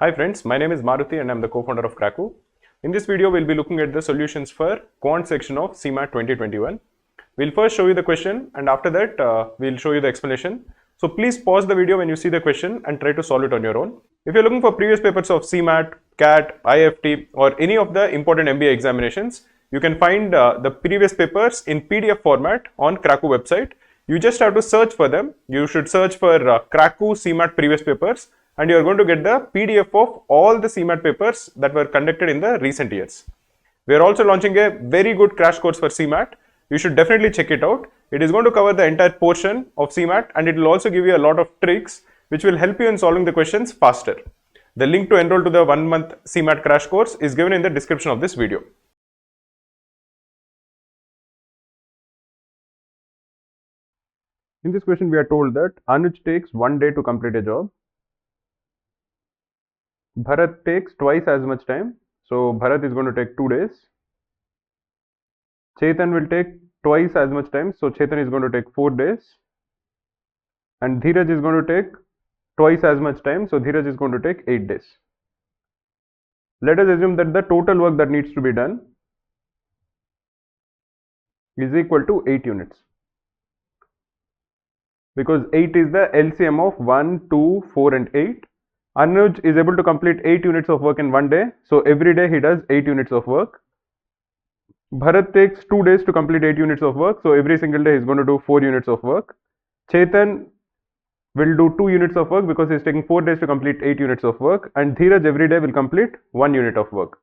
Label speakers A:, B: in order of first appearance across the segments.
A: Hi friends, my name is Maruti and I'm the co-founder of Kraku. In this video, we'll be looking at the solutions for quant section of CMAT 2021. We'll first show you the question and after that, we'll show you the explanation. So please pause the video when you see the question and try to solve it on your own. If you're looking for previous papers of CMAT, CAT, IFT or any of the important MBA examinations, you can find the previous papers in PDF format on Kraku website. You just have to search for them. You should search for Kraku CMAT previous papers and you are going to get the PDF of all the CMAT papers that were conducted in the recent years. We are also launching a very good crash course for CMAT. You should definitely check it out. It is going to cover the entire portion of CMAT and it will also give you a lot of tricks which will help you in solving the questions faster. The link to enroll to the 1-month CMAT crash course is given in the description of this video. In this question, we are told that Anuj takes 1 day to complete a job. Bharat takes twice as much time. So Bharat is going to take 2 days. Chetan will take twice as much time. So Chetan is going to take 4 days. And Dheeraj is going to take twice as much time. So Dheeraj is going to take 8 days. Let us assume that the total work that needs to be done is equal to 8 units. Because 8 is the LCM of 1, 2, 4 and 8. Anuj is able to complete 8 units of work in 1 day. So every day he does 8 units of work. Bharat takes 2 days to complete 8 units of work. So every single day he is going to do 4 units of work. Chetan will do 2 units of work because he is taking 4 days to complete 8 units of work. And Dheeraj every day will complete 1 unit of work.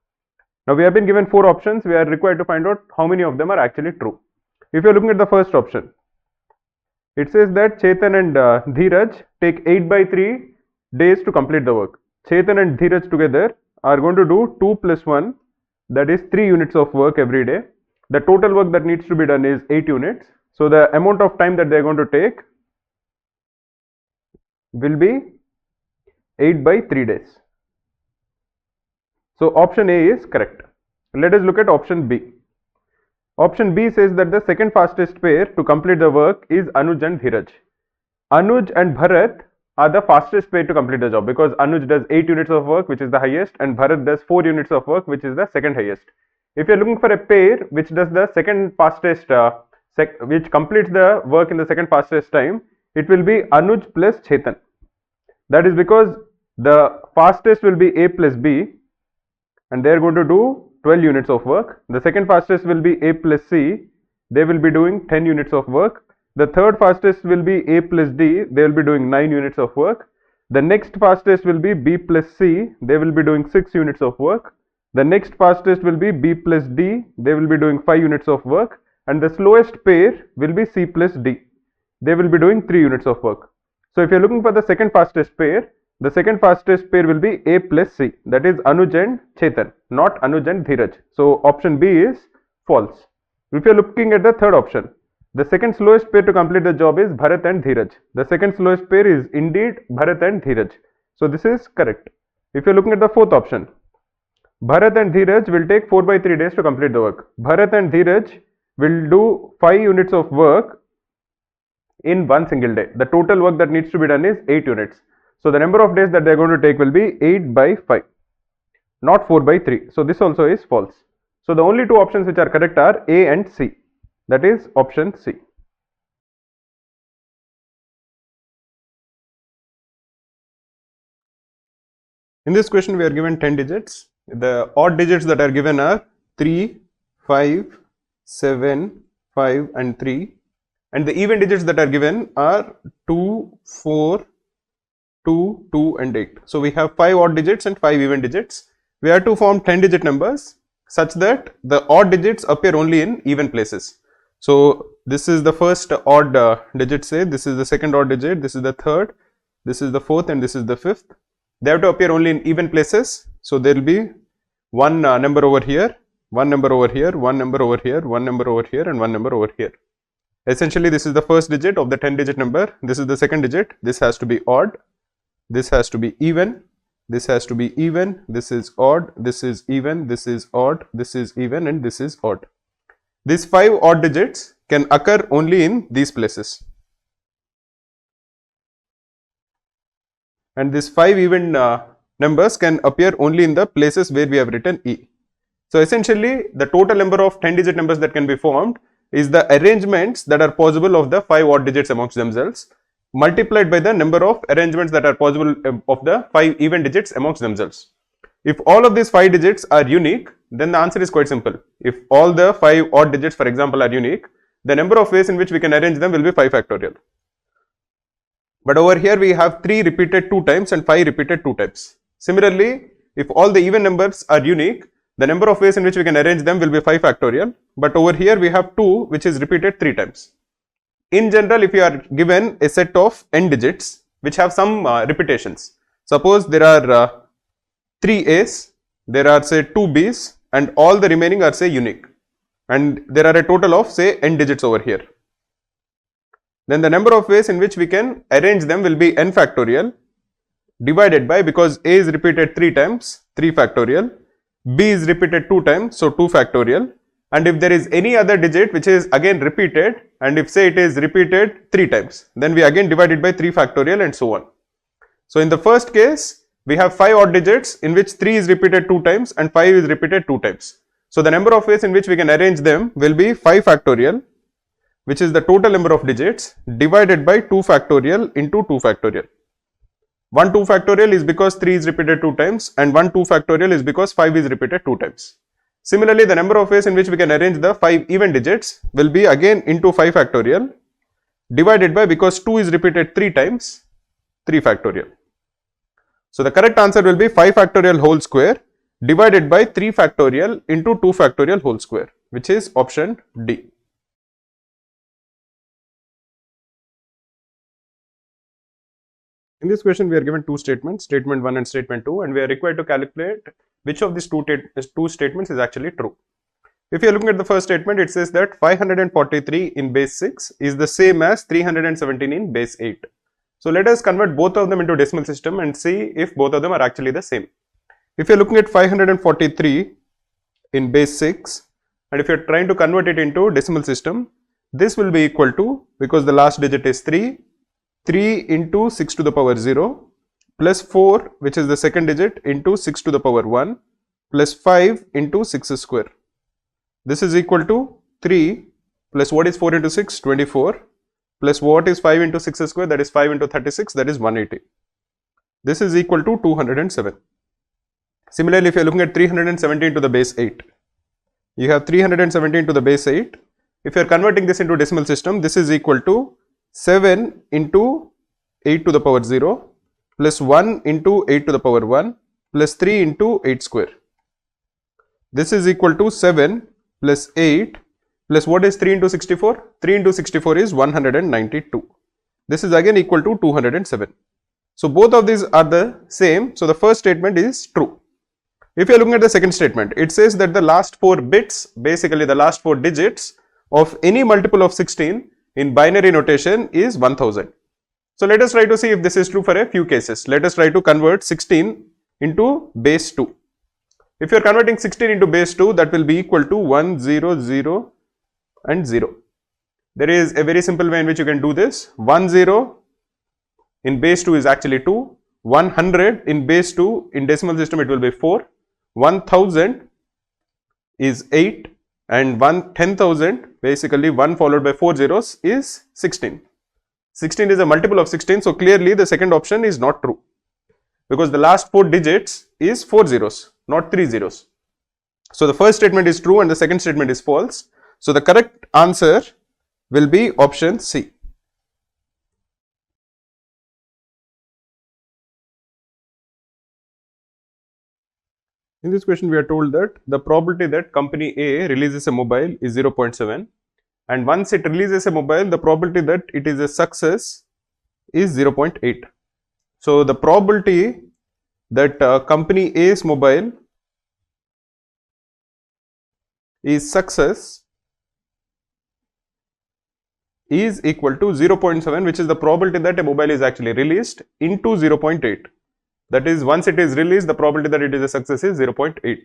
A: Now we have been given 4 options. We are required to find out how many of them are actually true. If you are looking at the first option, it says that Chetan and Dheeraj take 8/3 days to complete the work. Chetan and Dheeraj together are going to do 2 plus 1, that is 3 units of work every day. The total work that needs to be done is 8 units. So the amount of time that they are going to take will be 8/3 days. So option A is correct. Let us look at option B. Option B says that the second fastest pair to complete the work is Anuj and Dheeraj. Anuj and Bharat are the fastest pair to complete the job because Anuj does 8 units of work, which is the highest, and Bharat does 4 units of work, which is the second highest. If you are looking for a pair which does the second fastest, which completes the work in the second fastest time, it will be Anuj plus Chetan. That is because the fastest will be A plus B, and they are going to do 12 units of work. The second fastest will be A plus C. They will be doing 10 units of work. The third fastest will be A plus D. They will be doing 9 units of work. The next fastest will be B plus C. They will be doing 6 units of work. The next fastest will be B plus D. They will be doing 5 units of work. And the slowest pair will be C plus D. They will be doing 3 units of work. So if you are looking for the second fastest pair, the second fastest pair will be A plus C. That is Anuj and Chetan, not Anuj and Dheeraj. So option B is false. If you are looking at the third option, the second slowest pair to complete the job is Bharat and Dheeraj. The second slowest pair is indeed Bharat and Dheeraj. So this is correct. If you are looking at the fourth option, Bharat and Dheeraj will take 4/3 days to complete the work. Bharat and Dheeraj will do 5 units of work in one single day. The total work that needs to be done is 8 units. So the number of days that they are going to take will be 8/5, not 4/3. So this also is false. So the only 2 options which are correct are A and C. That is option C. In this question, we are given 10 digits. The odd digits that are given are 3, 5, 7, 5 and 3. And the even digits that are given are 2, 4, 2, 2 and 8. So we have 5 odd digits and 5 even digits. We have to form 10 digit numbers such that the odd digits appear only in even places. So this is the first odd digit, say this is the second odd digit, this is the third, this is the fourth and this is the fifth. They have to appear only in even places. So there will be one number over here, one number over here, one number over here, one number over here and one number over here. Essentially this is the first digit of the 10 digit number, this is the second digit, this has to be odd, this has to be even, this has to be even, this is odd, this is even, this is odd, this is even and this is odd. These 5 odd digits can occur only in these places. And these 5 even numbers can appear only in the places where we have written E. So essentially, the total number of 10-digit numbers that can be formed is the arrangements that are possible of the 5 odd digits amongst themselves, multiplied by the number of arrangements that are possible of the 5 even digits amongst themselves. If all of these 5 digits are unique, then the answer is quite simple. If all the 5 odd digits, for example, are unique, the number of ways in which we can arrange them will be 5 factorial. But over here we have 3 repeated 2 times and 5 repeated 2 times. Similarly, if all the even numbers are unique, the number of ways in which we can arrange them will be 5 factorial. But over here we have 2 which is repeated 3 times. In general, if you are given a set of n digits which have some repetitions, suppose there are 3 A's, there are say 2 B's and all the remaining are say unique, and there are a total of say n digits over here. Then the number of ways in which we can arrange them will be n factorial divided by, because A is repeated 3 times, 3 factorial, B is repeated 2 times, so 2 factorial, and if there is any other digit which is again repeated, and if say it is repeated 3 times, then we again divide it by 3 factorial and so on. So in the first case, we have 5 odd digits in which 3 is repeated 2 times and 5 is repeated 2 times. So the number of ways in which we can arrange them will be 5 factorial, which is the total number of digits, divided by 2 factorial into 2 factorial. 1 2 factorial is because 3 is repeated 2 times and 1 2 factorial is because 5 is repeated 2 times. Similarly, the number of ways in which we can arrange the 5 even digits will be again into 5 factorial divided by, because 2 is repeated 3 times, 3 factorial. So the correct answer will be 5 factorial whole square divided by 3 factorial into 2 factorial whole square, which is option D. In this question, we are given 2 statements, statement 1 and statement 2, and we are required to calculate which of these two statements is actually true. If you are looking at the first statement, it says that 543 in base 6 is the same as 317 in base 8. So let us convert both of them into decimal system and see if both of them are actually the same. If you are looking at 543 in base 6, and if you are trying to convert it into decimal system, this will be equal to, because the last digit is 3 into 6 to the power 0 plus 4, which is the second digit, into 6 to the power 1 plus 5 into 6 square. This is equal to 3 plus what is 4 into 6? 24 plus what is 5 into 6 square? That is 5 into 36, that is 180. This is equal to 207. Similarly, if you are looking at 317 to the base 8, you have 317 to the base 8. If you are converting this into decimal system, this is equal to 7 into 8 to the power 0 plus 1 into 8 to the power 1 plus 3 into 8 square. This is equal to 7 plus 8 plus what is 3 into 64? 3 into 64 is 192. This is again equal to 207. So both of these are the same. So the first statement is true. If you are looking at the second statement, it says that the last 4 bits, basically the last 4 digits of any multiple of 16 in binary notation is 1000. So let us try to see if this is true for a few cases. Let us try to convert 16 into base 2. If you are converting 16 into base 2, that will be equal to 1, 0, 0 and 0. There is a very simple way in which you can do this. 1, 0 in base 2 is actually 2. 100 in base 2 in decimal system it will be 4. 1000 is 8. And 10,000, basically 1 followed by 4 zeros is 16. 16 is a multiple of 16, so clearly the second option is not true, because the last 4 digits is 4 zeros, not 3 zeros. So the first statement is true and the second statement is false. So the correct answer will be option C. In this question, we are told that the probability that company A releases a mobile is 0.7, and once it releases a mobile, the probability that it is a success is 0.8. So the probability that company A's mobile is success is equal to 0.7, which is the probability that a mobile is actually released, into 0.8. That is, once it is released, the probability that it is a success is 0.8.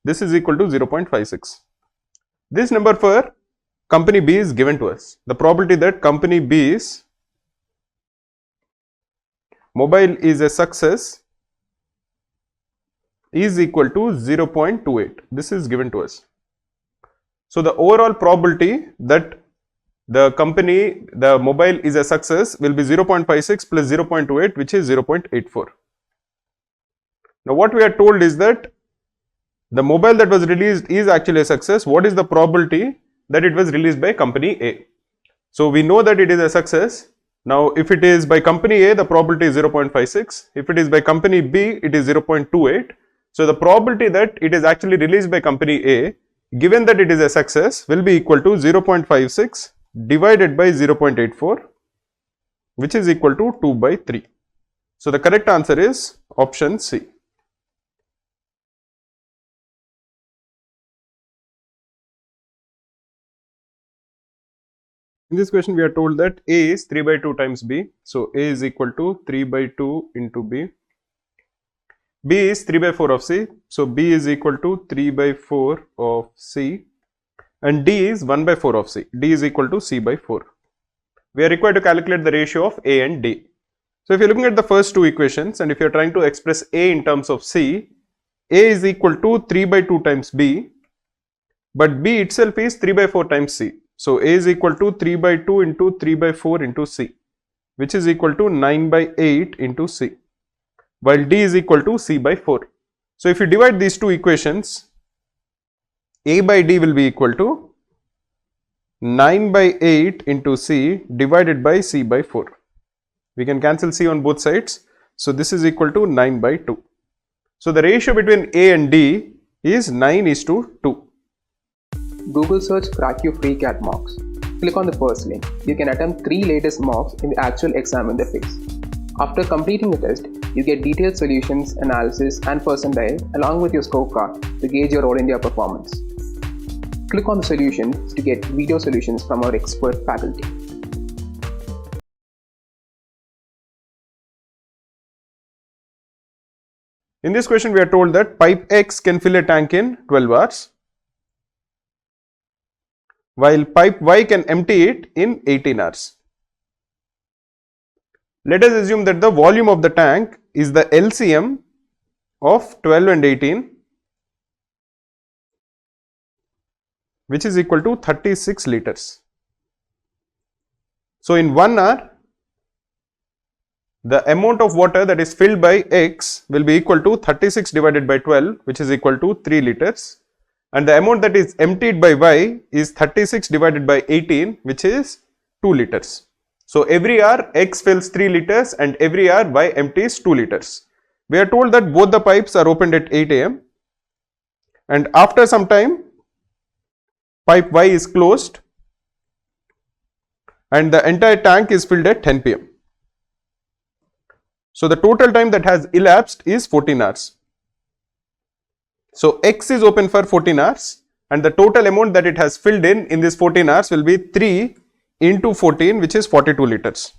A: This is equal to 0.56. This number for company B is given to us. The probability that company B's mobile is a success is equal to 0.28. This is given to us. So the overall probability that the mobile is a success will be 0.56 plus 0.28, which is 0.84. Now what we are told is that the mobile that was released is actually a success. What is the probability that it was released by company A? So we know that it is a success. Now if it is by company A, the probability is 0.56. If it is by company B, it is 0.28. So the probability that it is actually released by company A, given that it is a success, will be equal to 0.56 divided by 0.84, which is equal to 2 by 3. So the correct answer is option C. In this question, we are told that A is 3 by 2 times B. So A is equal to 3 by 2 into B. B is 3 by 4 of C. So B is equal to 3 by 4 of C. And D is 1 by 4 of C. D is equal to C by 4. We are required to calculate the ratio of A and D. So if you are looking at the first two equations, and if you are trying to express A in terms of C, A is equal to 3 by 2 times B, but B itself is 3 by 4 times C. So A is equal to 3 by 2 into 3 by 4 into C, which is equal to 9 by 8 into C, while D is equal to C by 4. So if you divide these two equations, A by D will be equal to 9 by 8 into C divided by C by 4. We can cancel C on both sides. So this is equal to 9 by 2. So the ratio between A and D is 9:2.
B: Google search Crack Your Free CAT mocks. Click on the first link. You can attempt 3 latest mocks in the actual exam interface. After completing the test, you get detailed solutions, analysis and percentile along with your scorecard to gauge your All India performance. Click on the solutions to get video solutions from our expert faculty.
A: In this question, we are told that pipe X can fill a tank in 12 hours, while pipe Y can empty it in 18 hours. Let us assume that the volume of the tank is the LCM of 12 and 18, which is equal to 36 liters. So in 1 hour, the amount of water that is filled by X will be equal to 36 divided by 12, which is equal to 3 liters. And the amount that is emptied by Y is 36 divided by 18, which is 2 liters. So every hour X fills 3 liters and every hour Y empties 2 liters. We are told that both the pipes are opened at 8 am, and after some time pipe Y is closed and the entire tank is filled at 10 pm. So the total time that has elapsed is 14 hours. So X is open for 14 hours and the total amount that it has filled in this 14 hours will be 3 into 14, which is 42 liters.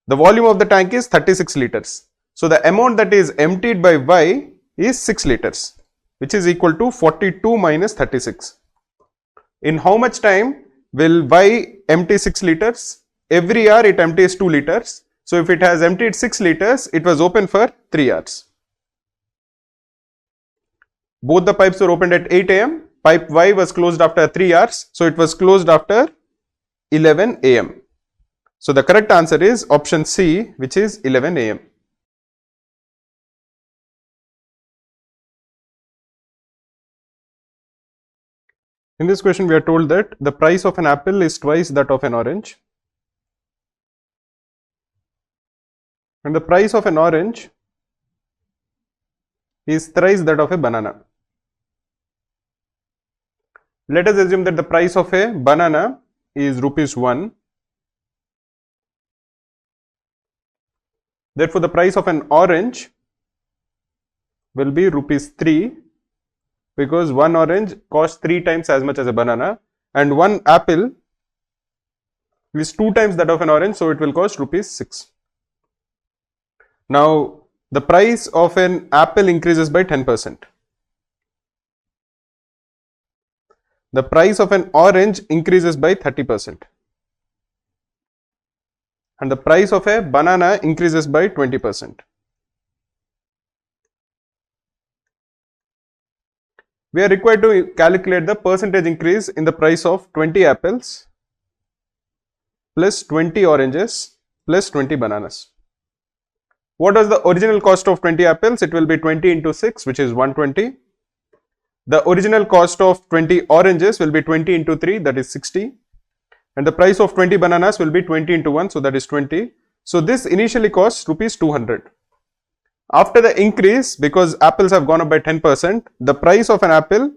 A: The volume of the tank is 36 liters. So the amount that is emptied by Y is 6 liters, which is equal to 42 minus 36. In how much time will Y empty 6 liters? Every hour it empties 2 liters. So if it has emptied 6 liters, it was open for 3 hours. Both the pipes were opened at 8 am. Pipe Y was closed after 3 hours. So it was closed after 11 am. So the correct answer is option C, which is 11 am. In this question, we are told that the price of an apple is twice that of an orange, and the price of an orange is thrice that of a banana. Let us assume that the price of a banana is ₹1. Therefore, the price of an orange will be ₹3, because one orange costs 3 times as much as a banana and one apple is 2 times that of an orange, so it will cost ₹6. Now, the price of an apple increases by 10%. The price of an orange increases by 30%. And the price of a banana increases by 20%. we are required to calculate the percentage increase in the price of 20 apples plus 20 oranges plus 20 bananas. What was the original cost of 20 apples? It will be 20 into 6, which is 120. The original cost of 20 oranges will be 20 into 3, that is 60. And the price of 20 bananas will be 20 into 1, so that is 20. So this initially costs rupees 200. After the increase, because apples have gone up by 10%, the price of an apple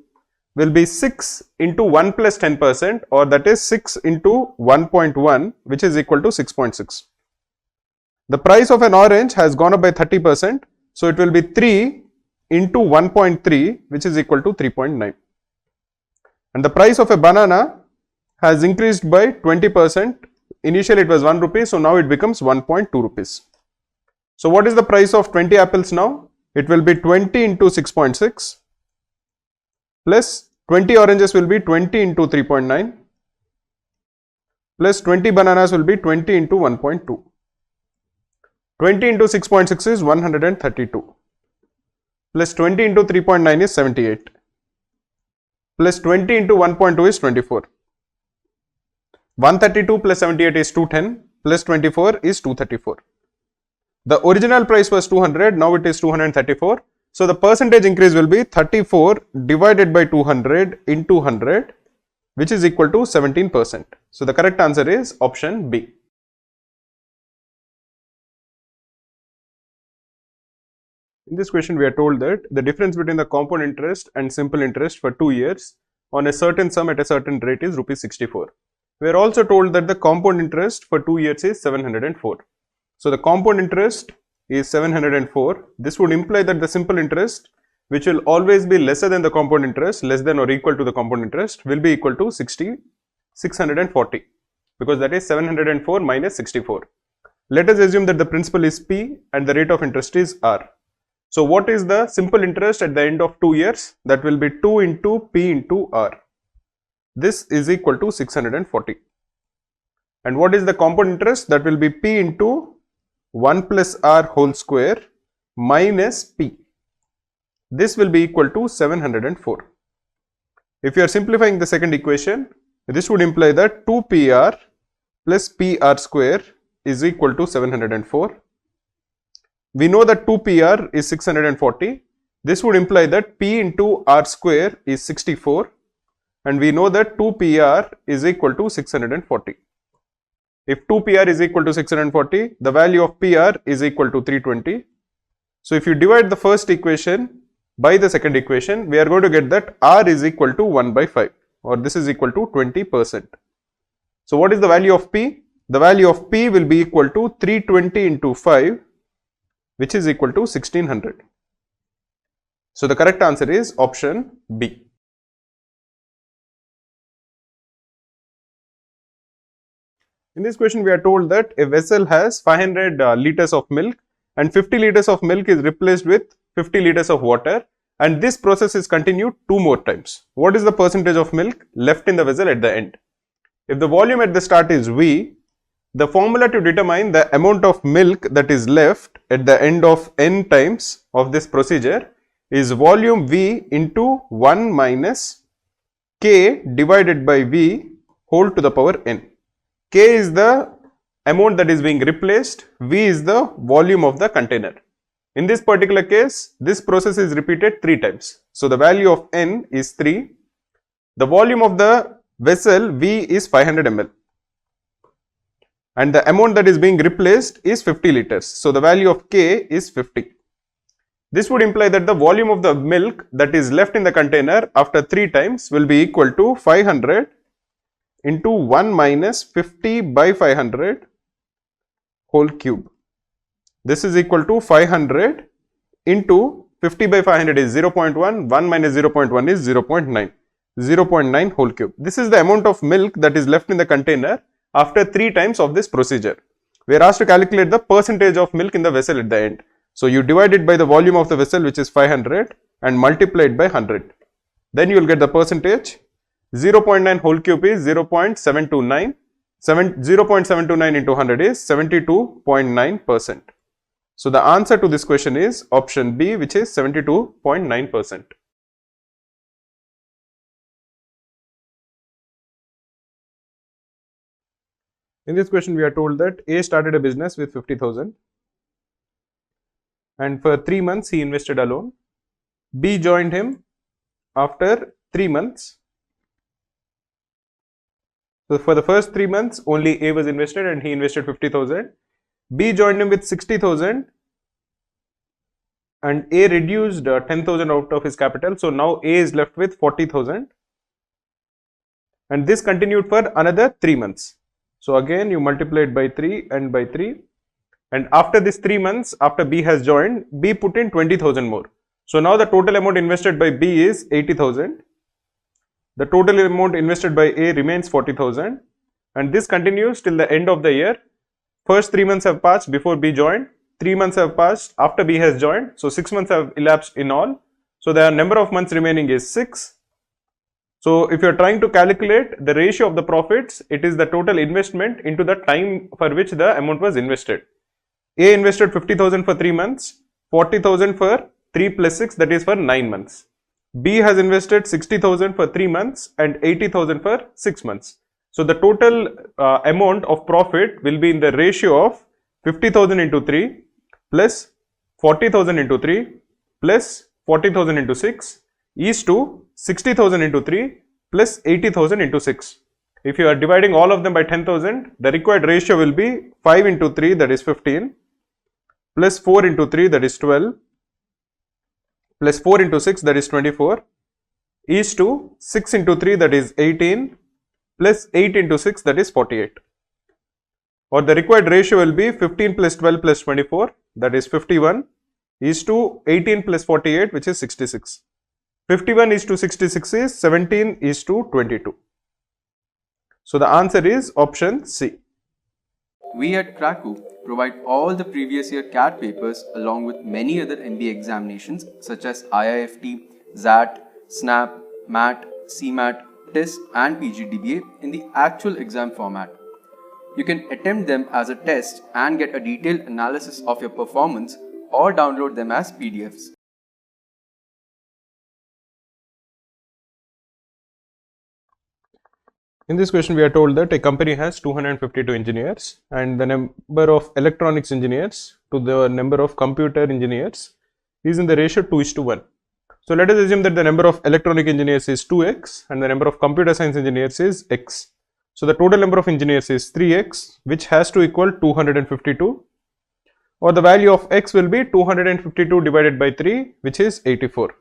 A: will be 6 into 1 plus 10%, or that is 6 into 1.1, which is equal to 6.6. The price of an orange has gone up by 30%, so it will be 3 into 1.3, which is equal to 3.9. And the price of a banana has increased by 20%. Initially it was 1 rupee, so now it becomes 1.2 rupees. So what is the price of 20 apples now? It will be 20 into 6.6 plus 20 oranges will be 20 into 3.9 plus 20 bananas will be 20 into 1.2. 20 into 6.6 is 132 plus 20 into 3.9 is 78 plus 20 into 1.2 is 24. 132 plus 78 is 210 plus 24 is 234. The original price was 200, now it is 234. So the percentage increase will be 34 divided by 200 into 100, which is equal to 17%. So the correct answer is option B. In this question, we are told that the difference between the compound interest and simple interest for 2 years on a certain sum at a certain rate is rupees 64. We are also told that the compound interest for 2 years is 704. So the compound interest is 704. This would imply that the simple interest, which will always be lesser than the compound interest, less than or equal to the compound interest, will be equal to 640, because that is 704 minus 64. Let us assume that the principal is P and the rate of interest is R. So what is the simple interest at the end of 2 years? That will be 2 into P into R. This is equal to 640. And what is the compound interest? That will be P into 1 plus R whole square minus P. This will be equal to 704. If you are simplifying the second equation, this would imply that 2PR plus PR square is equal to 704. We know that 2PR is 640. This would imply that P into R square is 64. And we know that 2PR is equal to 640. If 2PR is equal to 640, the value of PR is equal to 320. So if you divide the first equation by the second equation, we are going to get that R is equal to 1 by 5, or this is equal to 20%. So what is the value of P? The value of P will be equal to 320 into 5, which is equal to 1600. So the correct answer is option B. In this question, we are told that a vessel has 500 liters of milk and 50 liters of milk is replaced with 50 liters of water, and this process is continued 2 more times. What is the percentage of milk left in the vessel at the end? If the volume at the start is V, the formula to determine the amount of milk that is left at the end of n times of this procedure is volume V into 1 minus K divided by V whole to the power n. K is the amount that is being replaced, V is the volume of the container. In this particular case, this process is repeated 3 times. So the value of n is 3. The volume of the vessel V is 500 ml. And the amount that is being replaced is 50 liters. So the value of K is 50. This would imply that the volume of the milk that is left in the container after 3 times will be equal to 500 into 1 minus 50 by 500 whole cube. This is equal to 500 into 50 by 500 is 0.1, 1 minus 0.1 is 0.9, 0.9 whole cube. This is the amount of milk that is left in the container after 3 times of this procedure. We are asked to calculate the percentage of milk in the vessel at the end. So you divide it by the volume of the vessel, which is 500, and multiply it by 100. Then you will get the percentage. 0.9 whole cube is 0.729. 0.729 into 100 is 72.9%. So the answer to this question is option B, which is 72.9%. In this question, we are told that A started a business with 50,000 and for 3 months he invested alone. B joined him after 3 months. So for the first 3 months, only A was invested and he invested 50,000. B joined him with 60,000 and A reduced 10,000 out of his capital. So now A is left with 40,000 and this continued for another 3 months. So again you multiply it by 3 and by 3, and after this 3 months, after B has joined, B put in 20,000 more. So now the total amount invested by B is 80,000. The total amount invested by A remains 40,000 and this continues till the end of the year. First 3 months have passed before B joined, 3 months have passed after B has joined, so 6 months have elapsed in all. So the number of months remaining is 6. So if you are trying to calculate the ratio of the profits, it is the total investment into the time for which the amount was invested. A invested 50,000 for 3 months, 40,000 for 3 plus 6, that is for 9 months. B has invested 60,000 for 3 months and 80,000 for 6 months. So the total amount of profit will be in the ratio of 50,000 into 3 plus 40,000 into 3 plus 40,000 into 6 is to 60,000 into 3 plus 80,000 into 6. If you are dividing all of them by 10,000, the required ratio will be 5 into 3, that is 15, plus 4 into 3, that is 12, plus 4 into 6, that is 24, is to 6 into 3, that is 18, plus 8 into 6, that is 48. Or the required ratio will be 15 plus 12 plus 24, that is 51, is to 18 plus 48, which is 66. 51 is to 66 is 17 is to 22. So the answer is option C.
C: We at Kraku provide all the previous year CAT papers along with many other MBA examinations such as IIFT, XAT, SNAP, MAT, CMAT, TIS and PGDBA in the actual exam format. You can attempt them as a test and get a detailed analysis of your performance or download them as PDFs.
A: In this question, we are told that a company has 252 engineers and the number of electronics engineers to the number of computer engineers is in the ratio 2:1. So let us assume that the number of electronic engineers is 2x and the number of computer science engineers is x. So the total number of engineers is 3x, which has to equal 252, or the value of x will be 252 divided by 3, which is 84.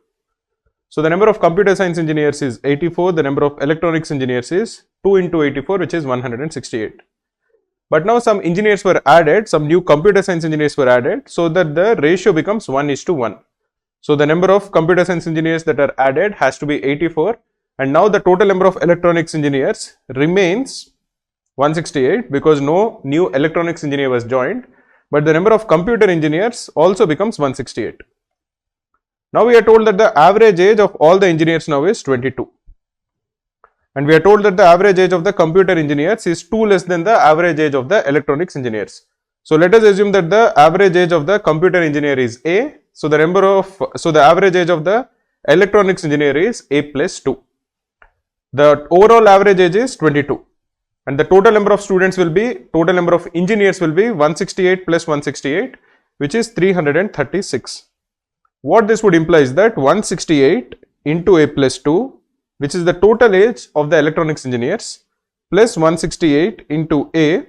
A: So the number of computer science engineers is 84, the number of electronics engineers is 2 into 84, which is 168. But now some engineers were added, some new computer science engineers were added, so that the ratio becomes 1:1. So the number of computer science engineers that are added has to be 84, and now the total number of electronics engineers remains 168 because no new electronics engineer was joined, but the number of computer engineers also becomes 168. Now we are told that the average age of all the engineers now is 22. And we are told that the average age of the computer engineers is 2 less than the average age of the electronics engineers. So let us assume that the average age of the computer engineer is A. So the average age of the electronics engineer is A plus 2. The overall average age is 22. And the total number of students will be, total number of engineers will be 168 plus 168, which is 336. What this would imply is that 168 into A plus 2, which is the total age of the electronics engineers, plus 168 into A,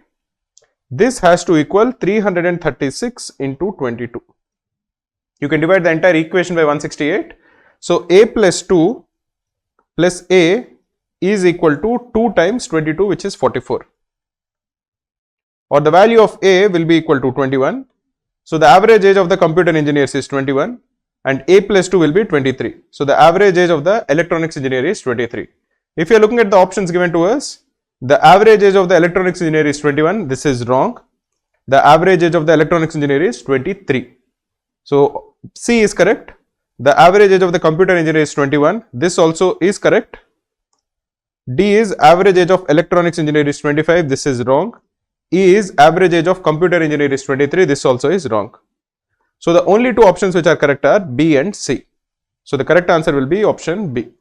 A: this has to equal 336 into 22. You can divide the entire equation by 168. So A plus 2 plus A is equal to 2 times 22, which is 44. Or the value of A will be equal to 21. So the average age of the computer engineers is 21. And A plus 2 will be 23. So the average age of the electronics engineer is 23. If you are looking at the options given to us, the average age of the electronics engineer is 21. This is wrong. The average age of the electronics engineer is 23. So C is correct. The average age of the computer engineer is 21. This also is correct. D is average age of electronics engineer is 25. This is wrong. E is average age of computer engineer is 23. This also is wrong. So the only two options which are correct are B and C. So the correct answer will be option B.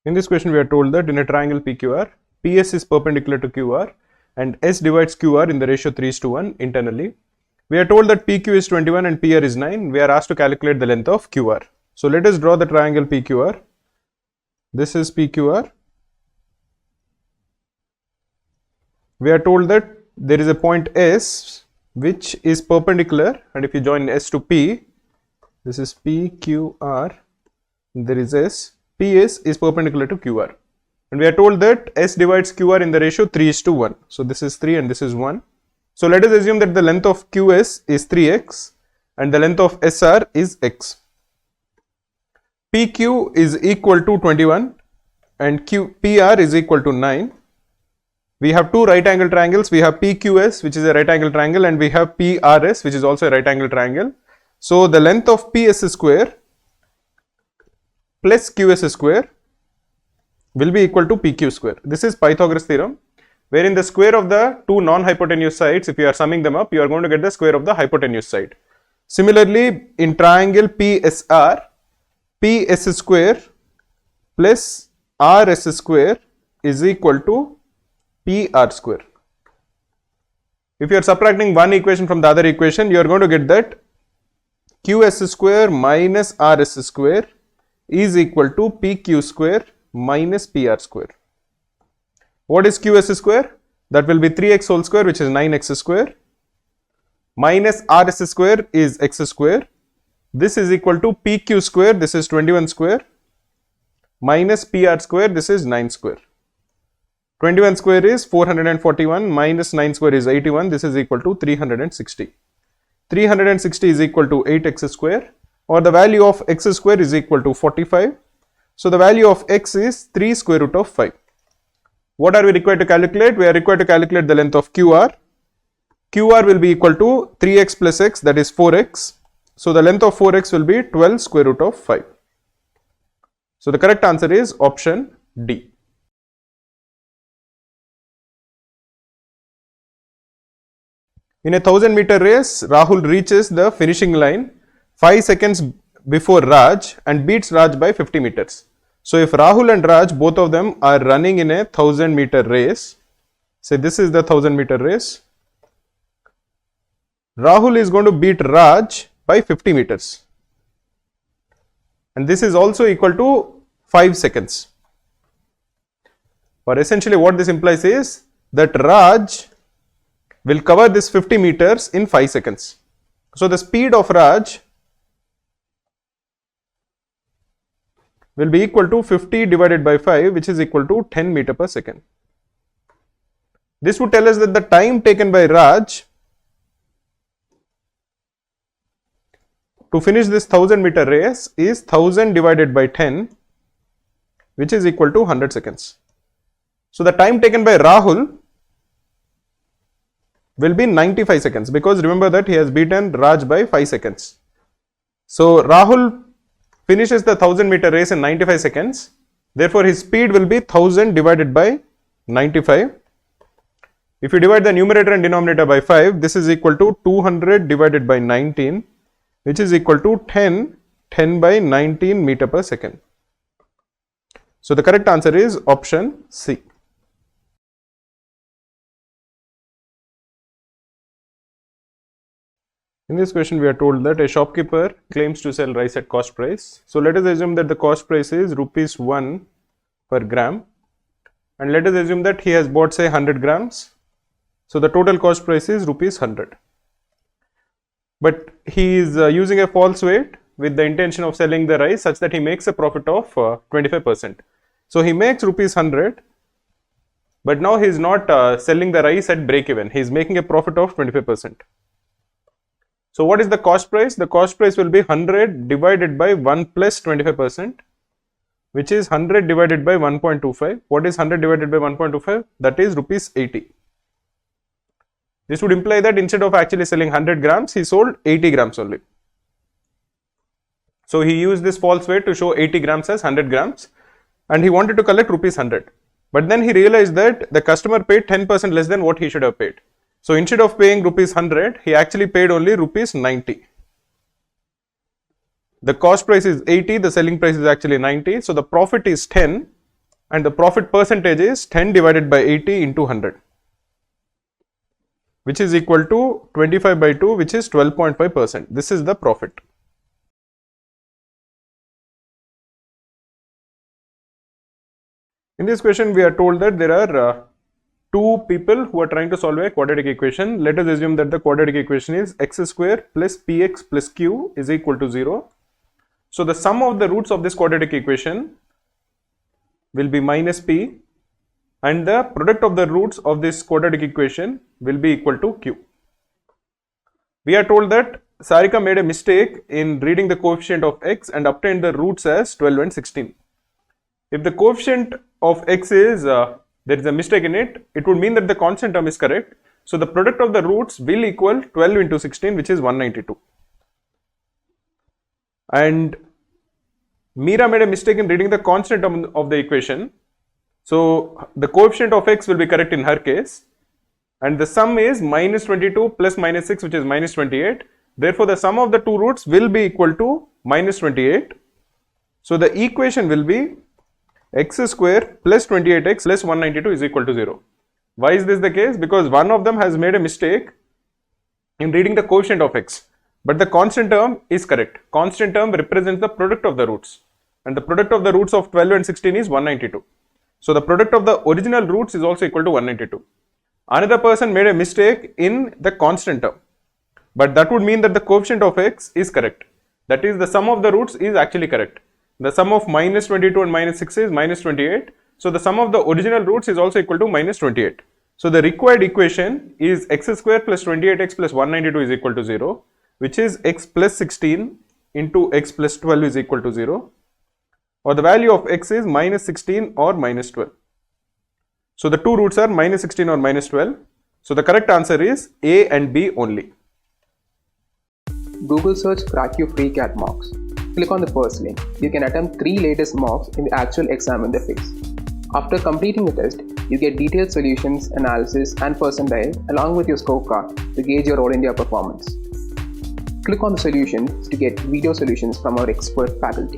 A: In this question, we are told that in a triangle PQR, PS is perpendicular to QR and S divides QR in the ratio 3:1 internally. We are told that PQ is 21 and PR is 9. We are asked to calculate the length of QR. So let us draw the triangle PQR. This is PQR. We are told that there is a point S which is perpendicular, and if you join S to P, this is PQR, there is S. PS is perpendicular to QR, and we are told that S divides QR in the ratio 3:1. So this is 3 and this is 1. So let us assume that the length of QS is 3x and the length of SR is x. PQ is equal to 21 and PR is equal to 9. We have two right angle triangles. We have PQS, which is a right angle triangle, and we have PRS, which is also a right angle triangle. So the length of PS square plus QS square will be equal to PQ square. This is Pythagoras theorem, wherein the square of the two non-hypotenuse sides, if you are summing them up, you are going to get the square of the hypotenuse side. Similarly, in triangle PSR, PS square plus RS square is equal to PR square. If you are subtracting one equation from the other equation, you are going to get that QS square minus RS square is equal to PQ square minus PR square. What is QS square? That will be 3x whole square, which is 9x square, minus RS square is x square. This is equal to PQ square, this is 21 square, minus PR square, this is 9 square. 21 square is 441 minus 9 square is 81, this is equal to 360. 360 is equal to 8x square, or the value of x square is equal to 45. So the value of x is 3 square root of 5. What are we required to calculate? We are required to calculate the length of QR. QR will be equal to 3x plus x, that is 4x. So the length of 4x will be 12 square root of 5. So the correct answer is option D. In a 1000-meter race, Rahul reaches the finishing line 5 seconds before Raj and beats Raj by 50 meters. So if Rahul and Raj, both of them are running in a 1000-meter race, say this is the 1000-meter race, Rahul is going to beat Raj by 50 meters. And this is also equal to 5 seconds. Or essentially what this implies is that Raj will cover this 50 meters in 5 seconds. So the speed of Raj will be equal to 50 divided by 5, which is equal to 10 meter per second. This would tell us that the time taken by Raj to finish this 1000-meter race is 1000 divided by 10, which is equal to 100 seconds. So the time taken by Rahul will be 95 seconds, because remember that he has beaten Raj by 5 seconds. So Rahul finishes the 1000-meter race in 95 seconds. Therefore his speed will be 1000 divided by 95. If you divide the numerator and denominator by 5, this is equal to 200 divided by 19, which is equal to 10 by 19 meter per second. So the correct answer is option C. In this question, we are told that a shopkeeper claims to sell rice at cost price. So let us assume that the cost price is rupees 1 per gram, and let us assume that he has bought, say, 100 grams. So the total cost price is rupees 100. But he is using a false weight with the intention of selling the rice such that he makes a profit of 25%. So he makes rupees 100, but now he is not selling the rice at break even. He is making a profit of 25%. So what is the cost price? The cost price will be 100 divided by 1 plus 25%, which is 100 divided by 1.25. What is 100 divided by 1.25? That is rupees 80. This would imply that instead of actually selling 100 grams, he sold 80 grams only. So he used this false weight to show 80 grams as 100 grams, and he wanted to collect rupees 100. But then he realized that the customer paid 10% less than what he should have paid. So instead of paying rupees 100, he actually paid only rupees 90. The cost price is 80, the selling price is actually 90. So the profit is 10, and the profit percentage is 10 divided by 80 into 100, which is equal to 25 by 2, which is 12.5%. This is the profit. In this question, we are told that there are two people who are trying to solve a quadratic equation. Let us assume that the quadratic equation is x square plus px plus q is equal to 0. So the sum of the roots of this quadratic equation will be minus p, and the product of the roots of this quadratic equation will be equal to q. We are told that Sarika made a mistake in reading the coefficient of x and obtained the roots as 12 and 16. If the coefficient of x is there is a mistake in it, it would mean that the constant term is correct. So the product of the roots will equal 12 into 16, which is 192. And Meera made a mistake in reading the constant term of the equation. So the coefficient of x will be correct in her case. And the sum is minus 22 plus minus 6, which is minus 28. Therefore, the sum of the two roots will be equal to minus 28. So the equation will be x square plus 28x plus 192 is equal to 0. Why is this the case? Because one of them has made a mistake in reading the coefficient of x, but the constant term is correct. Constant term represents the product of the roots, and the product of the roots of 12 and 16 is 192. So the product of the original roots is also equal to 192. Another person made a mistake in the constant term, but that would mean that the coefficient of x is correct. That is, the sum of the roots is actually correct. The sum of minus 22 and minus 6 is minus 28. So the sum of the original roots is also equal to minus 28. So the required equation is x square plus 28x plus 192 is equal to 0, which is x plus 16 into x plus 12 is equal to 0, or the value of x is minus 16 or minus 12. So the two roots are minus 16 or minus 12. So the correct answer is A and B only.
B: Google search CrackU free CAT mocks. Click on the first link. You can attempt 3 latest mocks in the actual exam interface. After completing the test, you get detailed solutions, analysis and percentile along with your scorecard to gauge your All India performance. Click on the solutions to get video solutions from our expert faculty.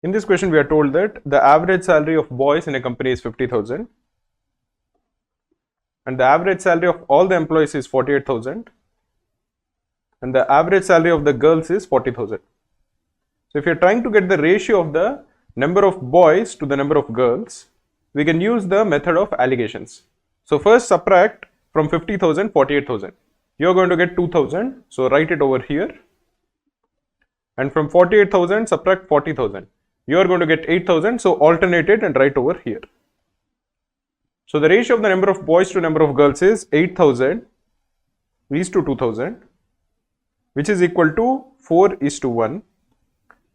A: In this question, we are told that the average salary of boys in a company is 50,000. And the average salary of all the employees is 48,000, and the average salary of the girls is 40,000. So if you are trying to get the ratio of the number of boys to the number of girls, we can use the method of allegations. So first subtract from 50,000 48,000. You are going to get 2,000. So write it over here. And from 48,000 subtract 40,000. You are going to get 8,000. So alternate it and write over here. So the ratio of the number of boys to number of girls is 8,000 is to 2,000, which is equal to 4 is to 1.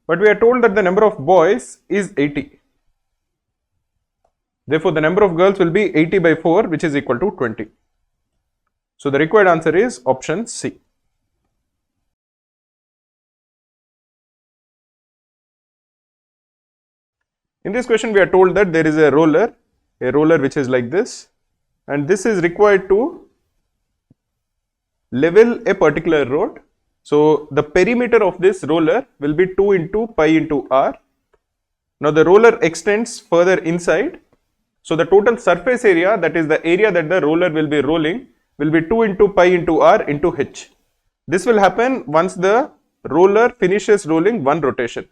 A: But we are told that the number of boys is 80. Therefore, the number of girls will be 80 by 4, which is equal to 20. So the required answer is option C. In this question, we are told that there is a roller which is like this, and this is required to level a particular road. So the perimeter of this roller will be 2 into pi into r. Now the roller extends further inside. So the total surface area, that is the area that the roller will be rolling, will be 2 into pi into r into h. This will happen once the roller finishes rolling one rotation.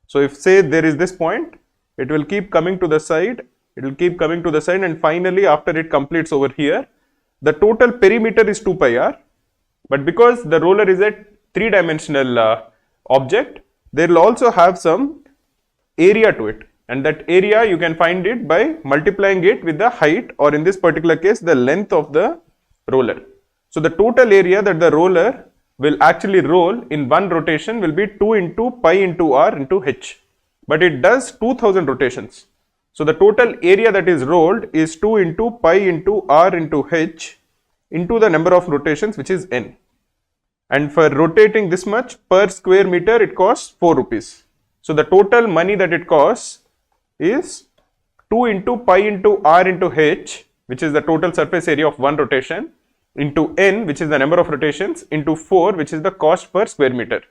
A: So if say there is this point, it will keep coming to the side. It will keep coming to the side, and finally after it completes over here, the total perimeter is 2 pi r, but because the roller is a 3-dimensional object, there will also have some area to it, and that area you can find it by multiplying it with the height, or in this particular case the length of the roller. So the total area that the roller will actually roll in one rotation will be 2 into pi into r into h, but it does 2000 rotations. So the total area that is rolled is 2 into pi into r into h into the number of rotations, which is n. And for rotating this much per square meter, it costs 4 rupees. So the total money that it costs is 2 into pi into r into h, which is the total surface area of one rotation, into n, which is the number of rotations, into 4, which is the cost per square meter.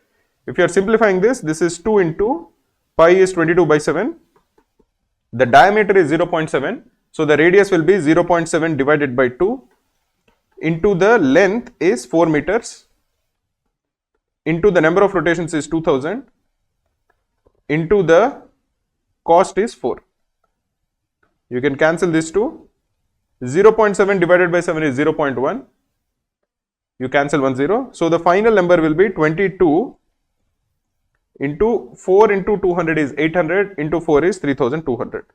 A: If you are simplifying this, this is 2 into pi is 22 by 7. The diameter is 0.7. So the radius will be 0.7 divided by 2 into the length is 4 meters into the number of rotations is 2000 into the cost is 4. You can cancel this to 0.7 divided by 7 is 0.1. You cancel 1 0. So the final number will be 22 into 4 into 200 is 800 into 4 is 3200.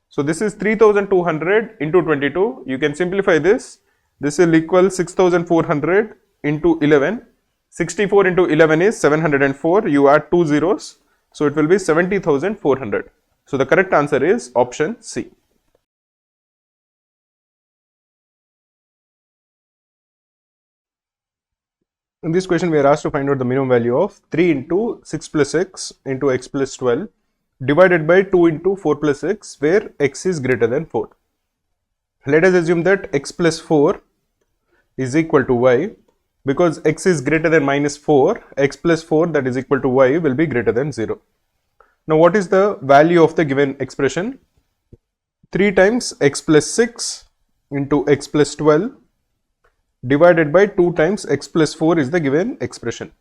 A: So this is 3200 into 22. You can simplify this. This will equal 6400 into 11. 64 into 11 is 704. You add 2 zeros. So it will be 70,400. So the correct answer is option C. In this question, we are asked to find out the minimum value of 3 into 6 plus x into x plus 12 divided by 2 into 4 plus x, where x is greater than 4. Let us assume that x plus 4 is equal to y. Because x is greater than minus 4, x plus 4 that is equal to y will be greater than 0. Now what is the value of the given expression? 3 times x plus 6 into x plus 12 divided by 2 times x plus 4 is the given expression.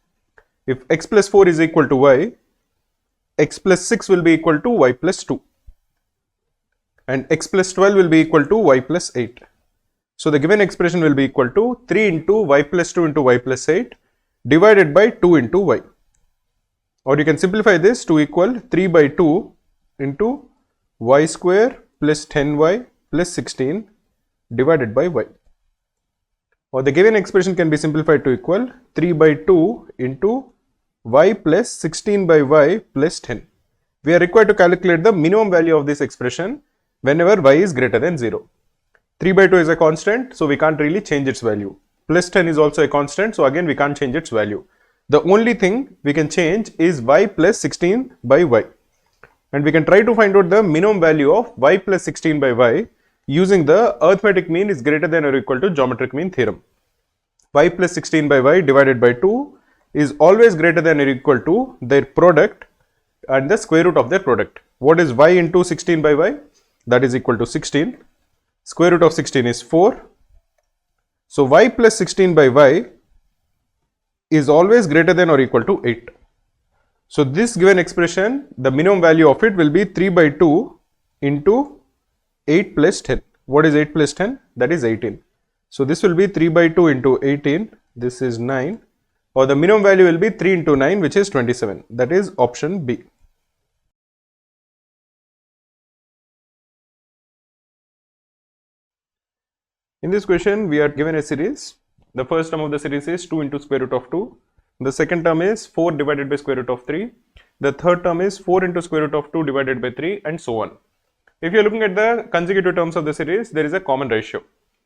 A: If x plus 4 is equal to y, x plus 6 will be equal to y plus 2 and x plus 12 will be equal to y plus 8. So the given expression will be equal to 3 into y plus 2 into y plus 8 divided by 2 into y. Or you can simplify this to equal 3 by 2 into y square plus 10y plus 16 divided by y. Or the given expression can be simplified to equal 3 by 2 into y plus 16 by y plus 10. We are required to calculate the minimum value of this expression whenever y is greater than 0. 3 by 2 is a constant, so we can't really change its value. Plus 10 is also a constant, so again we can't change its value. The only thing we can change is y plus 16 by y. And we can try to find out the minimum value of y plus 16 by y using the arithmetic mean is greater than or equal to geometric mean theorem. Y plus 16 by y divided by 2 is always greater than or equal to their product and the square root of their product. What is y into 16 by y? That is equal to 16. Square root of 16 is 4. So y plus 16 by y is always greater than or equal to 8. So this given expression, the minimum value of it will be 3 by 2 into 8 plus 10. What is 8 plus 10? That is 18. So this will be 3 by 2 into 18. This is 9. Or the minimum value will be 3 into 9, which is 27. That is option B. In this question, we are given a series. The first term of the series is 2 into square root of 2. The second term is 4 divided by square root of 3. The third term is 4 into square root of 2 divided by 3 and so on. If you are looking at the consecutive terms of the series, there is a common ratio.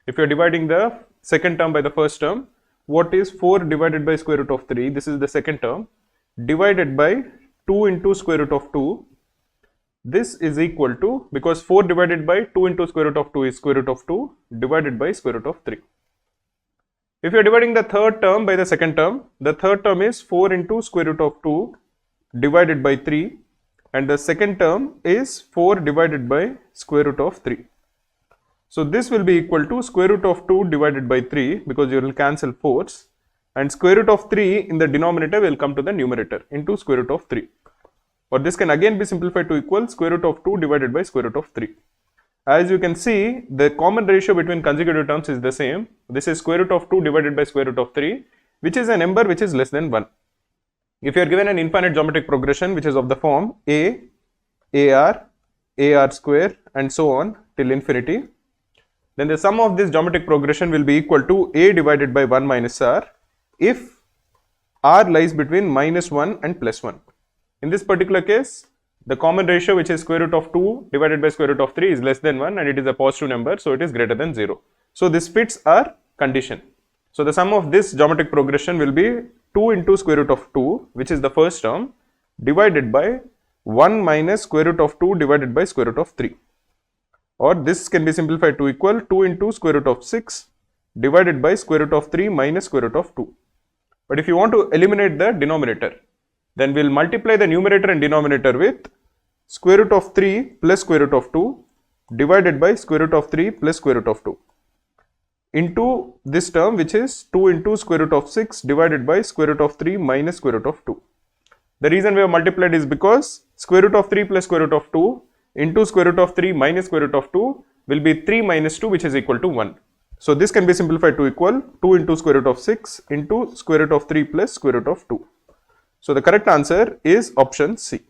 A: If you are dividing the second term by the first term, what is 4 divided by square root of 3? This is the second term divided by 2 into square root of 2. This is equal to, because 4 divided by 2 into square root of 2 is square root of 2 divided by square root of 3. If you are dividing the third term by the second term, the third term is 4 into square root of 2 divided by 3 and the second term is 4 divided by square root of 3. So this will be equal to square root of 2 divided by 3 because you will cancel 4's and square root of 3 in the denominator will come to the numerator into square root of 3. Or this can again be simplified to equal square root of 2 divided by square root of 3. As you can see, the common ratio between consecutive terms is the same. This is square root of 2 divided by square root of 3, which is a number which is less than 1. If you are given an infinite geometric progression which is of the form a, ar square and so on till infinity, then the sum of this geometric progression will be equal to a divided by 1 minus r if r lies between minus 1 and plus 1. In this particular case, the common ratio, which is square root of 2 divided by square root of 3, is less than 1 and it is a positive number, so it is greater than 0. So this fits our condition. So the sum of this geometric progression will be 2 into square root of 2, which is the first term, divided by 1 minus square root of 2 divided by square root of 3. Or this can be simplified to equal 2 into square root of 6 divided by square root of 3 minus square root of 2. But if you want to eliminate the denominator, then we'll multiply the numerator and denominator with square root of 3 plus square root of 2 divided by square root of 3 plus square root of 2 into this term, which is 2 into square root of 6 divided by square root of 3 minus square root of 2. The reason we have multiplied is because square root of 3 plus square root of 2 into square root of 3 minus square root of 2 will be 3 minus 2, which is equal to 1. So this can be simplified to equal 2 into square root of 6 into square root of 3 plus square root of 2. So the correct answer is option C.